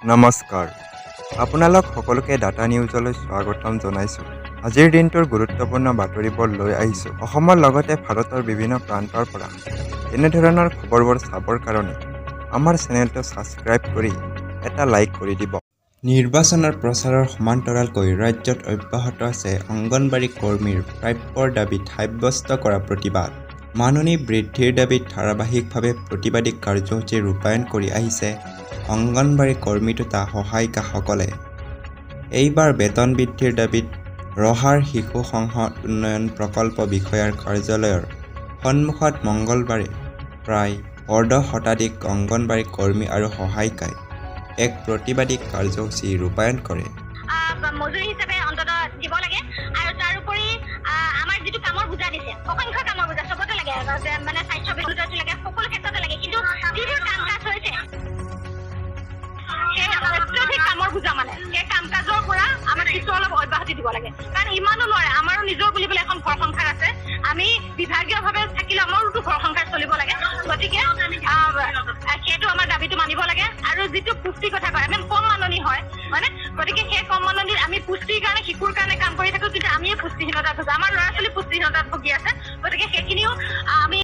নমস্কাৰ আপোনালোক সকলোকে ডাটা নিউজলৈ স্বাগতম জনাইছোঁ। আজিৰ দিনটোৰ গুৰুত্বপূৰ্ণ বাতৰিবোৰ লৈ আহিছোঁ। অসমৰ লগতে ভাৰতৰ বিভিন্ন প্ৰান্তৰ পৰা এনেধৰণৰ খবৰবোৰ চাবৰ কাৰণে আমাৰ চেনেলটো ছাবস্ক্ৰাইব কৰি এটা লাইক কৰি দিব। নিৰ্বাচনৰ প্ৰচাৰৰ সমান্তৰালকৈ ৰাজ্যত অব্যাহত আছে অংগনবাড়ী কৰ্মীৰ প্ৰাপ্যৰ দাবীত সাব্যস্ত কৰা প্ৰতিবাদ। মাননি বৃদ্ধিৰ দাবীত ধাৰাবাহিকভাৱে প্ৰতিবাদী কাৰ্যসূচী ৰূপায়ণ কৰি আহিছে অংগনবাড়ী কৰ্মী তথা সহায়িকাসকলে। এইবাৰ বেতন বৃদ্ধিৰ দাবীত ৰহাৰ শিশু সংসদ উন্নয়ন প্ৰকল্প বিষয়াৰ কাৰ্যালয়ৰ সন্মুখত মঙলবাৰে প্ৰায় অৰ্ধশতাধিক অংগনবাড়ী কৰ্মী আৰু সহায়িকাই এক প্ৰতিবাদী কাৰ্যসূচী ৰূপায়ণ কৰে। মজুৰি হিচাপে অন্তত দিব লাগে আৰু তাৰোপৰি আমাৰ যিটো কামৰ বুজা দিছে, অসংখ্য কামৰ বুজা চবতে লাগে, মানে স্বাস্থ্য বিভাগতো লাগে, সকলো ক্ষেত্ৰতে লাগে, কিন্তু যিবোৰ কাম কাজ হৈছে সেই অত্যাধিক কামৰ বুজা, মানে সেই কাম কাজৰ পৰা আমাক কিছু অলপ অব্যাহতি দিব লাগে। কাৰণ ইমানো নোৱাৰে, আমাৰো নিজৰ বুলিবলৈ এখন ঘৰ সংসাৰ আছে, আমি বিভাগীয়ভাৱে থাকিলে আমাৰোতো ঘৰ সংসাৰ চলিব লাগে, গতিকে সেইটো আমাৰ দাবীটো মানিব লাগে। আৰু যিটো পুষ্টিৰ কথা কয়, আমি কম মাননি হয় হয়নে, গতিকে সেই কম মাননিত আমি পুষ্টিৰ কাৰণে শিশুৰ কাৰণে কাম কৰি থাকো, কিন্তু আমিয়ে পুষ্টিহীনতাত ভুগো, আমাৰ ল'ৰা ছোৱালী পুষ্টিহীনতাত ভুগি আছে, গতিকে সেইখিনিও আমি